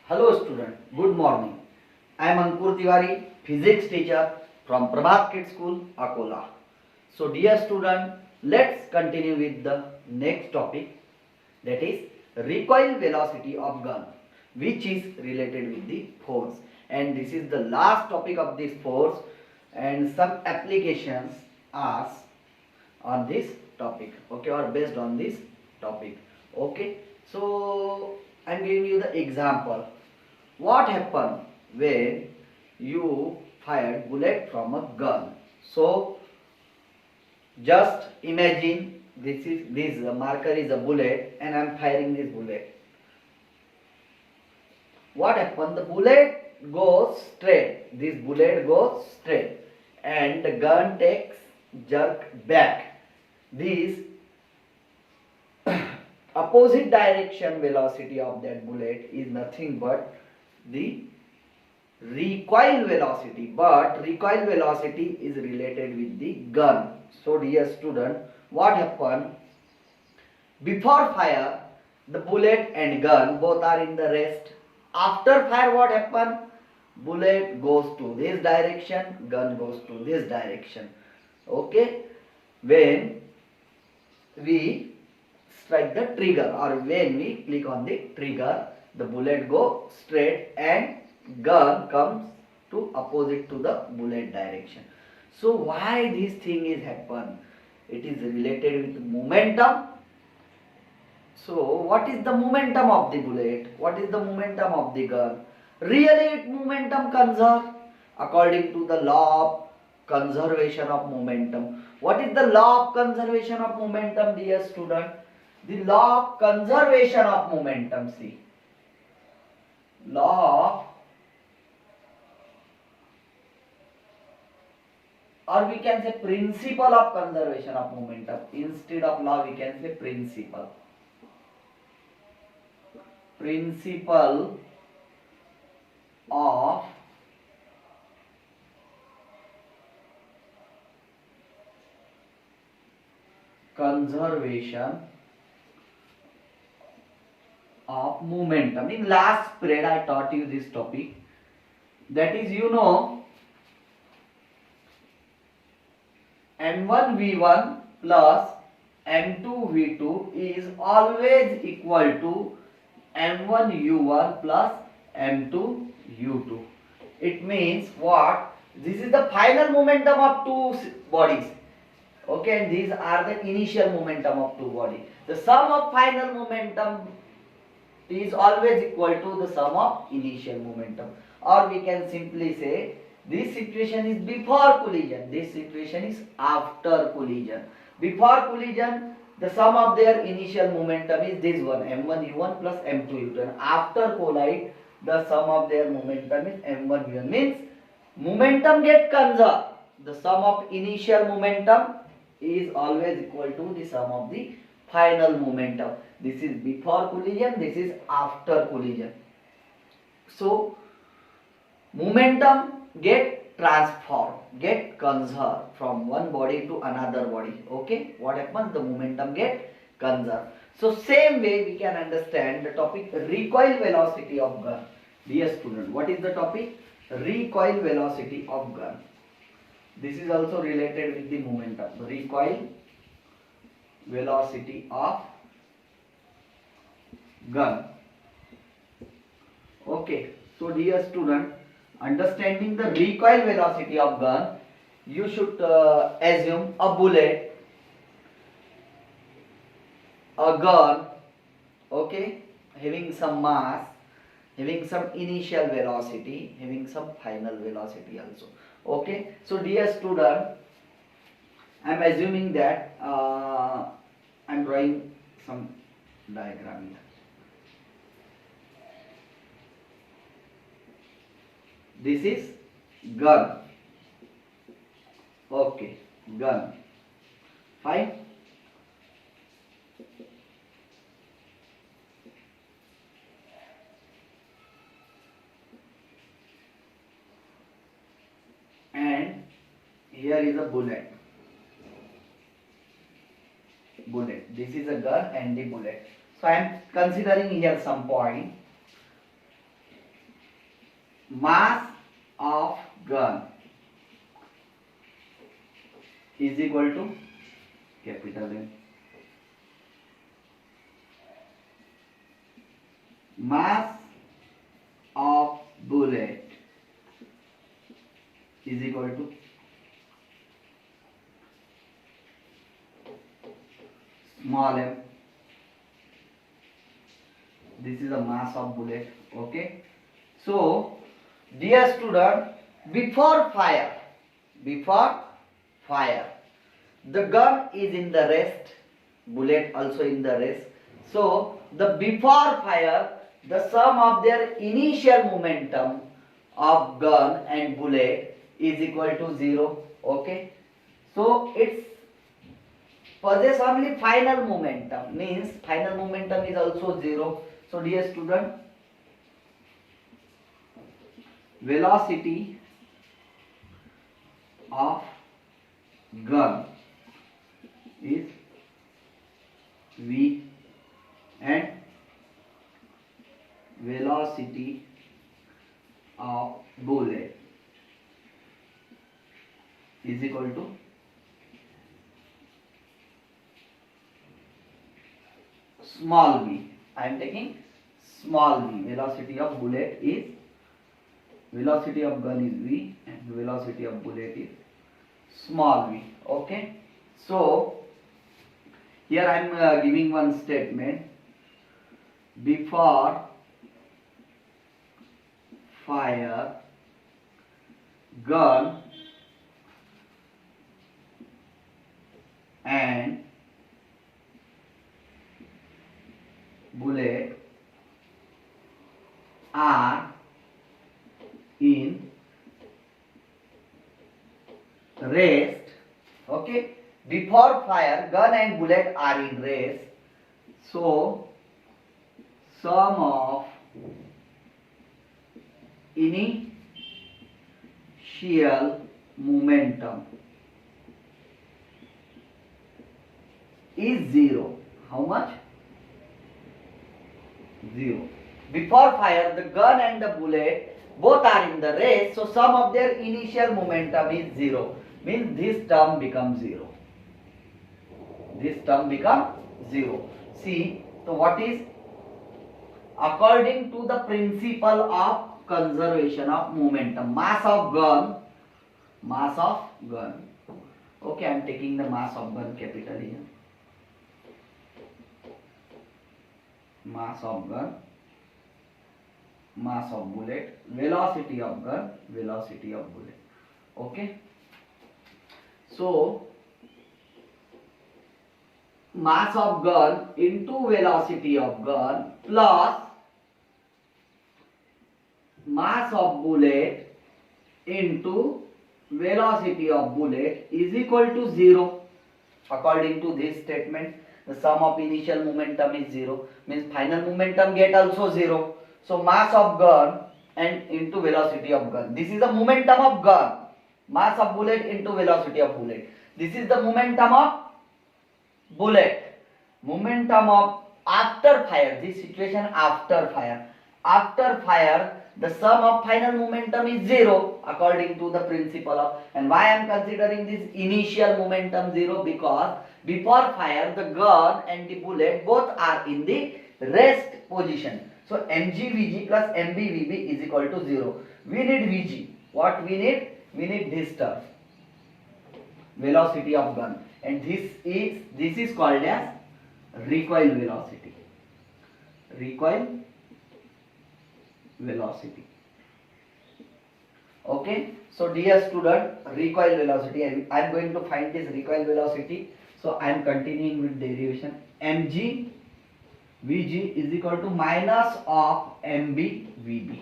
Hello student, good morning. I am Ankur Tiwari, physics teacher from Prabhat Kids School, Akola. So dear student, let's continue with the next topic, that is recoil velocity of gun, which is related with the force. And this is the last topic of this force, and some applications are on this topic, okay, or based on this topic, okay. So I am giving you the example. What happened when you fired bullet from a gun? So just imagine this marker is a bullet and I am firing this bullet. What happened? The bullet goes straight. This bullet goes straight and the gun takes jerk back. This opposite direction velocity of that bullet is nothing but the recoil velocity, but recoil velocity is related with the gun. So dear student, what happened? Before fire, the bullet and gun both are in the rest. After fire, what happened? Bullet goes to this direction, gun goes to this direction. Okay, when we strike the trigger or when we click on the trigger, the bullet go straight and gun comes to opposite to the bullet direction. So why this thing is happen? It is related with momentum. So what is the momentum of the bullet? What is the momentum of the gun? Really it momentum conserve according to the law of conservation of momentum. What is the law of conservation of momentum, dear student? The law of conservation of momentum, see. Law of, or we can say principle of conservation of momentum. Instead of law we can say principle. Principle of conservation of momentum. In last period I taught you this topic, that is, you know, m1v1 plus m2v2 is always equal to m1u1 plus m2u2. It means what? This is the final momentum of two bodies, okay, and these are the initial momentum of two bodies. The sum of final momentum is always equal to the sum of initial momentum, or we can simply say this situation is before collision, this situation is after collision. Before collision, the sum of their initial momentum is this one, m1u1 plus m2u2, and after collide, the sum of their momentum is m1u1. Means momentum get conserved. The sum of initial momentum is always equal to the sum of the final momentum. This is before collision, this is after collision. So momentum get transformed, get conserved from one body to another body. Okay, what happens? The momentum get conserved. So same way we can understand the topic recoil velocity of gun. Dear student, what is the topic? Recoil velocity of gun. This is also related with the momentum. Recoil velocity of gun. Okay, so dear student, understanding the recoil velocity of gun, you should assume a bullet, a gun, okay, having some mass, having some initial velocity, having some final velocity also. Okay, so dear student, I am assuming that I am drawing some diagram here. This is gun. Okay, gun. Fine. And here is a bullet. Bullet. This is a gun and the bullet. So I am considering here some point. mass of gun is equal to capital M. Mass of bullet is equal to small m. This is the mass of bullet. Okay. So, dear student, before fire, the gun is in the rest, bullet also in the rest. So, the before fire, the sum of their initial momentum of gun and bullet is equal to 0. Okay. So, it's possess only final momentum, means final momentum is also 0. So, dear student, velocity of gun is v and velocity of bullet is equal to small v. I am taking small v. Velocity of bullet is, velocity of gun is v and velocity of bullet is small v. Okay. So, here I am giving one statement. Before fire, gun and bullet are in rest. Okay. Before fire, gun and bullet are in rest. So, sum of initial momentum is 0. How much? 0. Before fire, the gun and the bullet both are in the race, so sum of their initial momentum is 0. Means this term becomes 0. This term becomes 0. See, so what is? According to the principle of conservation of momentum, mass of gun. Okay, I am taking the mass of gun capital here. Mass of gun, mass of bullet, velocity of gun, velocity of bullet. Okay. So, mass of gun into velocity of gun plus mass of bullet into velocity of bullet is equal to 0. According to this statement, the sum of initial momentum is 0. Means final momentum get also 0. So, mass of gun and into velocity of gun. This is the momentum of gun. Mass of bullet into velocity of bullet. This is the momentum of bullet. Momentum of after fire. This situation after fire. After fire, the sum of final momentum is 0 according to the principle of. And why I am considering this initial momentum 0? Because before fire, the gun and the bullet both are in the rest position. So, mgvg plus mbvb is equal to 0. We need vg. What we need? We need this term, velocity of gun, and this is called as recoil velocity. Recoil velocity. Okay. So, dear student, recoil velocity. I am going to find this recoil velocity. So, I am continuing with derivation. mg Vg is equal to minus of mb Vb.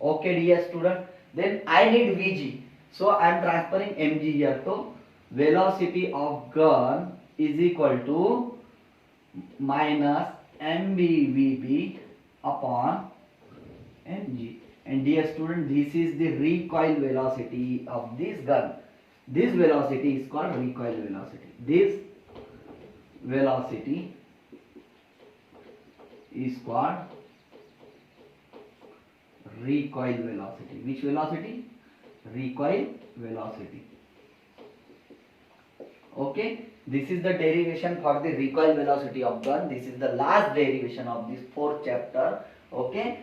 Okay, dear student. Then I need Vg. So, I am transferring mg here. So, velocity of gun is equal to minus mb Vb upon mg. And dear student, this is the recoil velocity of this gun. This velocity is called recoil velocity. This velocity is called recoil velocity. Which velocity? Recoil velocity. Okay, this is the derivation for the recoil velocity of gun. This is the last derivation of this fourth chapter. Okay,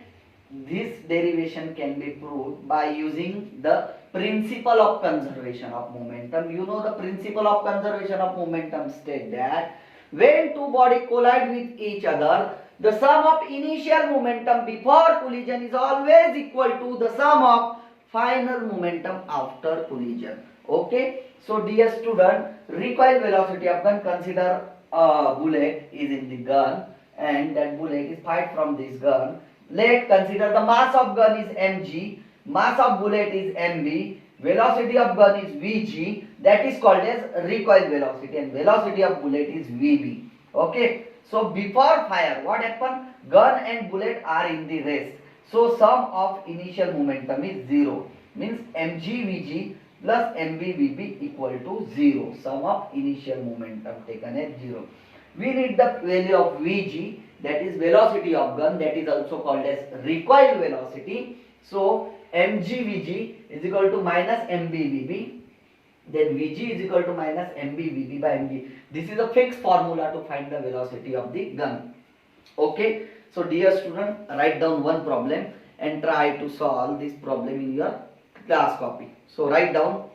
this derivation can be proved by using the principle of conservation of momentum. You know the principle of conservation of momentum state that when two bodies collide with each other, the sum of initial momentum before collision is always equal to the sum of final momentum after collision. Okay, so dear student, recoil velocity of gun, consider a bullet is in the gun and that bullet is fired from this gun. Let consider the mass of gun is mg, mass of bullet is mv, velocity of gun is vg, that is called as recoil velocity, and velocity of bullet is vb. Okay, so before fire what happen? Gun and bullet are in the rest, so sum of initial momentum is 0, means mg vg plus mv vb equal to 0. Sum of initial momentum taken as 0. We need the value of vg, that is velocity of gun, that is also called as recoil velocity. So mg vg is equal to minus mb vb, then vg is equal to minus mb vb by mg. This is a fixed formula to find the velocity of the gun. Okay, so dear student, write down one problem and try to solve this problem in your class copy. So write down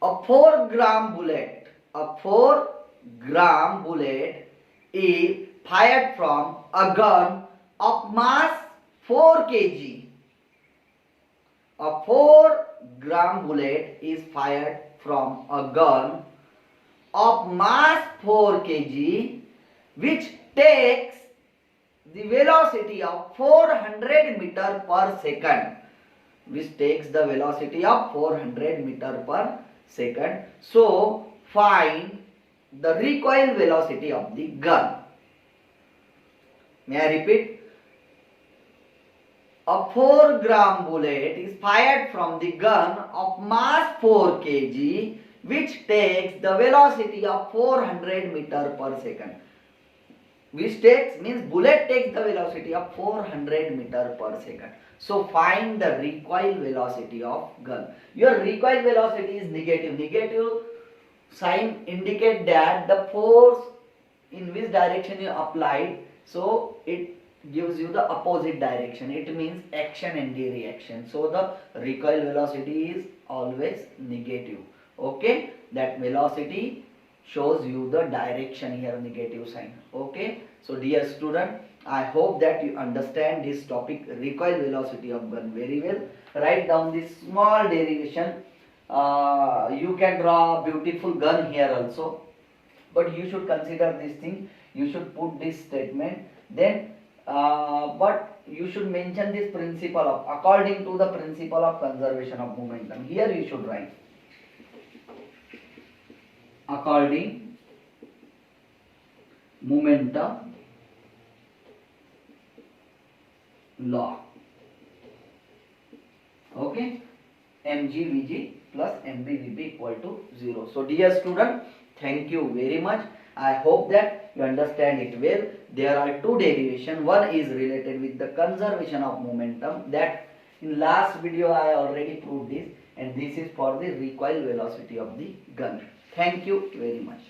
a 4-gram bullet. A 4-gram bullet is fired from a gun of mass 4 kg. A 4-gram bullet is fired from a gun of mass 4 kg, which takes the velocity of 400 meter per second. Which takes the velocity of 400 meter per second. So find the recoil velocity of the gun. May I repeat? A 4-gram bullet is fired from the gun of mass 4 kg, which takes the velocity of 400 meter per second. Which takes means bullet takes the velocity of 400 meter per second. So find the recoil velocity of gun. Your recoil velocity is negative. Negative sign indicate that the force in which direction you applied, so it gives you the opposite direction. It means action and the reaction. So the recoil velocity is always negative. Okay, that velocity shows you the direction here, negative sign. Okay, so dear student, I hope that you understand this topic recoil velocity of gun very well. Write down this small derivation. You can draw a beautiful gun here also, but you should consider this thing. You should put this statement, then but you should mention this principle of, according to the principle of conservation of momentum. Here you should write according momentum law. Okay, mg vg plus mb vb equal to 0. So dear student, thank you very much. I hope that you understand it well. There are two derivations. One is related with the conservation of momentum, that in last video I already proved this, and this is for the recoil velocity of the gun. Thank you very much.